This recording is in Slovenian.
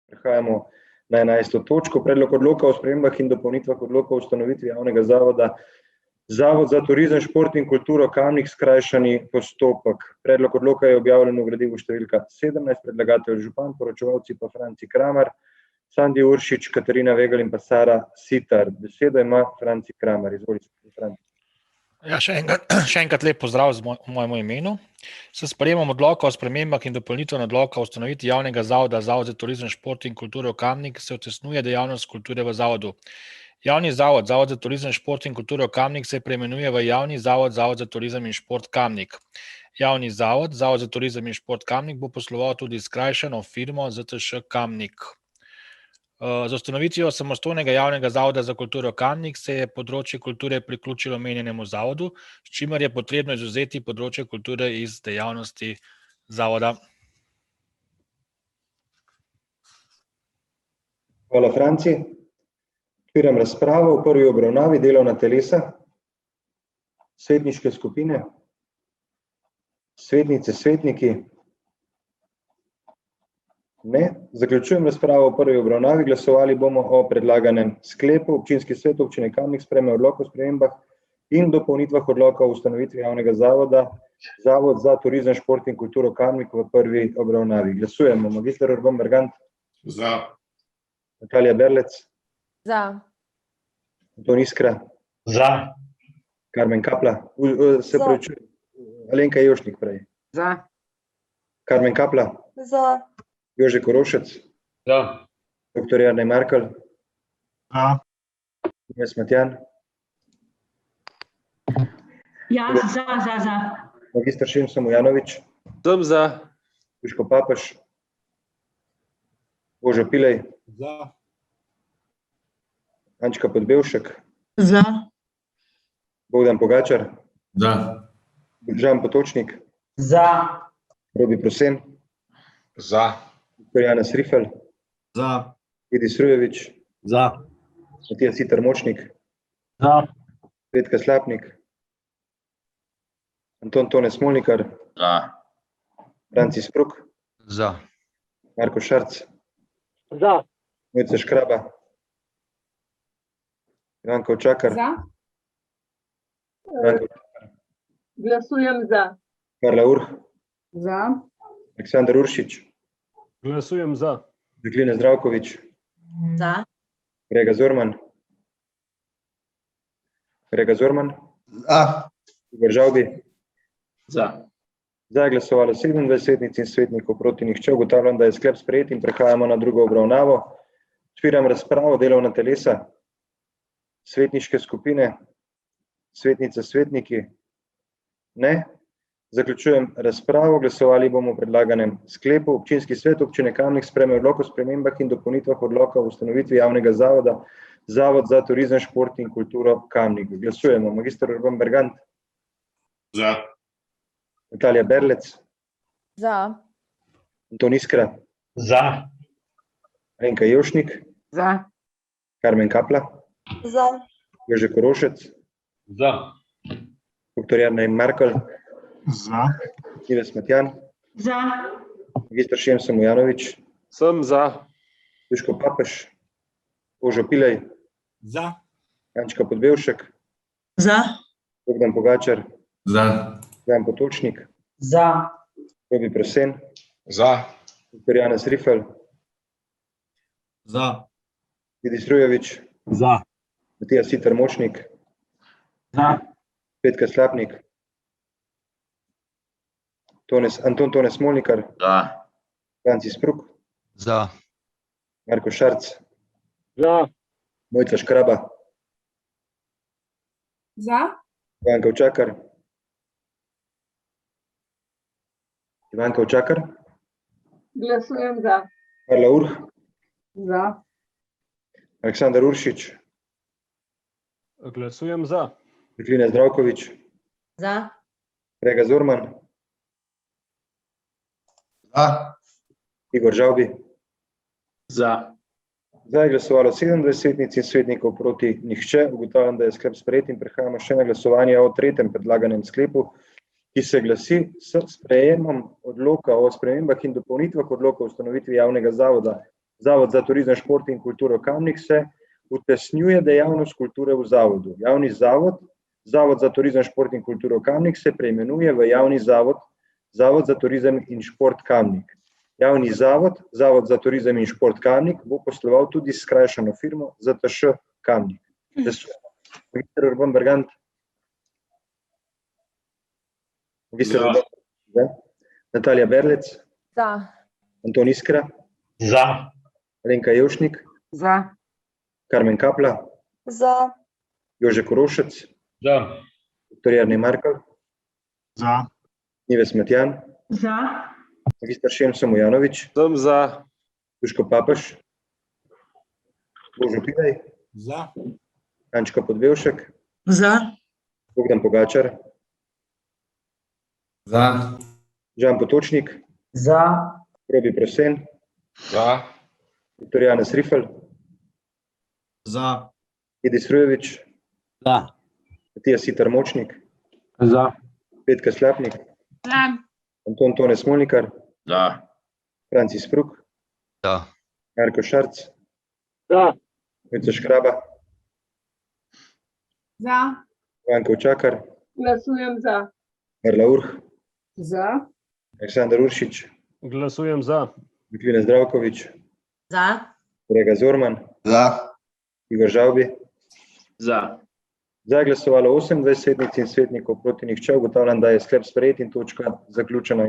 Prehajamo na 11. točko. Predlog odloka o spremembah in dopolnitvah odloka o ustanovitvi javnega zavoda Zavod za turizem, šport in kulturo Kamnik, skrajšani postopek. Predlog odloka je objavljen v gradivu številka 17, predlagatelj župan, poročevalci pa Franci Kramer, Sandi Uršič, Katarina Vegelj in pa Sara Sitar. Besedo ima Franci Kramer. Izvolite, Franci. Ja, še enkrat lep pozdrav v mojem imenu. S sprejemom odloka o spremembah in dopolnitvah odloka o ustanovitvi javnega zavoda Zavod za turizem, šport in kulturo Kamnik se utesnjuje dejavnost kulture v zavodu. Javni zavod Zavod za turizem, šport in kulturo Kamnik se preimenuje v Javni zavod Zavod za turizem in šport Kamnik. Javni zavod Zavod za turizem in šport Kamnik bo posloval tudi skrajšano firmo ZTŠ Kamnik. Z ustanovitvijo samostojnega javnega zavoda za kulturo Kamnik se je področje kulture priključilo omenjenemu zavodu, s čimer je potrebno izvzeti področje kulture iz dejavnosti zavoda. Hvala, Franci. Odpiram razpravo. V prvi obravnavi delovna telesa, svetniške skupine, svetnice, svetniki. Ne. Zaključujem razpravo v prvi obravnavi. Glasovali bomo o predlaganem sklepu. Občinski svet občine Kamnik sprejme odlok o spremembah in dopolnitvah odloka o ustanovitvi javnega zavoda Zavod za turizem, šport in kulturo Kamnik v prvi obravnavi. Glasujemo. Magister Urban Bergant. Za. Natalija Berlec. Za. Anton Iskra. Za. Karmen Kapla. Alenka Jošnik prej. Za. Karmen Kapla. Za. Jože Korošec. Za. Dr. Jernej Markelj. Za. Ines Matjan. Ja, za. Magister Šimso Mujanovič. Sem za. Duško Papež. Božo Pilej. Za. Ančka Podbevšek. Za. Bogdan Pogačar. Za. Žan Potočnik. Za. Robi Prosen. Za. Dr. Janez Rifel. Za. Vidi Srujevič. Za. Matija Sitar Močnik. Za. Petka Slapnik. Anton Tone Smolnikar. Za. Franci Spruk. Za. Marko Šarc. Za. Mojca Škraba. Ivanka Očakar. Za. Glasujem za. Karla Urh. Za. Aleksandar Uršič. Glasujem za. Dekline Zdravkovič. Za. Grega Zorman. Za. Igor Žavbi. Za. Za je glasovalo 27 svetnic in svetnikov, proti nihče. Ugotavljam, da je sklep sprejet in prehajamo na drugo obravnavo. Odpiram razpravo. Delovna telesa, svetniške skupine, svetnice, svetniki. Ne. Zaključujem razpravo. Glasovali bomo o predlaganem sklepu. Občinski svet občine Kamnik sprejme odlok o spremembah in dopolnitvah odloka o ustanovitvi javnega zavoda Zavod za turizem, šport in kulturo Kamnik. Glasujemo. Magister Urban Bergant. Za. Natalija Berlec. Za. Anton Iskra. Za. Alenka Jošnik. Za. Karmen Kapla. Za. Jože Korošec. Za. Dr. Jernej Markelj. Za. Ines Matjan. Za. Magister Šimso Mujanovič. Sem za. Duško Papež. Božo Pilej. Za. Ančka Podbevšek. Za. Bogdan Pogačar. Za. Žan Potočnik. Za. Robi Prosen. Za. Dr. Janez Rifel. Za. Vidi Srujevič. Za. Matija Sitar Močnik. Za. Petka Slapnik. Anton Tone Smolnikar. Za. Franci Spruk. Za. Marko Šarc. Za. Mojca Škraba. Za. Ivanka Očakar. Glasujem za. Karla Urh. Za. Aleksandar Uršič. Glasujem za. Dekline Zdravkovič. Za. Grega Zorman. Za. Igor Žavbi. Za. Za je glasovalo 27 svetnic in svetnikov, proti nihče. Ugotavljam, da je sklep sprejet in prehajamo še na glasovanje o tretjem predlaganem sklepu, ki se glasi: s sprejemom odloka o spremembah in dopolnitvah odloka o ustanovitvi javnega zavoda Zavod za turizem, šport in kulturo Kamnik se utesnjuje dejavnost kulture v zavodu. Javni zavod, Zavod za turizem, šport in kulturo Kamnik se preimenuje v javni zavod, Zavod za turizem in šport Kamnik. Javni zavod, Zavod za turizem in šport Kamnik bo posloval tudi s skrajšano firmo ZTŠ Kamnik. Glasujemo. Magister Urban Bergant. Magister Urban Bergant. Natalija Berlec. Za. Anton Iskra. Za. Alenka Jevšnik. Za. Karmen Kapla. Za. Jože Korošec. Za. Dr. Jernej Markl. Za. Nives Matjan. Za. Magister Šemso Mujanović. Sem za. Duško Papež. Božo Pidaj. Za. Ančka Podbevšek. Za. Bogdan Pogačar. Za. Žan Potočnik. Za. Robi Prosen. Za. Dr. Janez Rifel. Za. Edis Rujevič. Za. Matija Sitar Močnik. Za. Petka Slapnik. Za. Anton Tone Smolnikar. Za. Francis Pruk. Za. Marko Šarc. Za. Mojca Škraba. Za. Vanko Čakar. Glasujem za. Erla Urh. Za. Aleksandar Uršič. Glasujem za. Miklina Zdravkovič. Za. Kolega Zorman. Za. Igor Žavbi. Za. Za je glasovalo 28 svetnic in svetnikov, proti nihče. Ugotavljam, da je sklep sprejet in točka zaključena.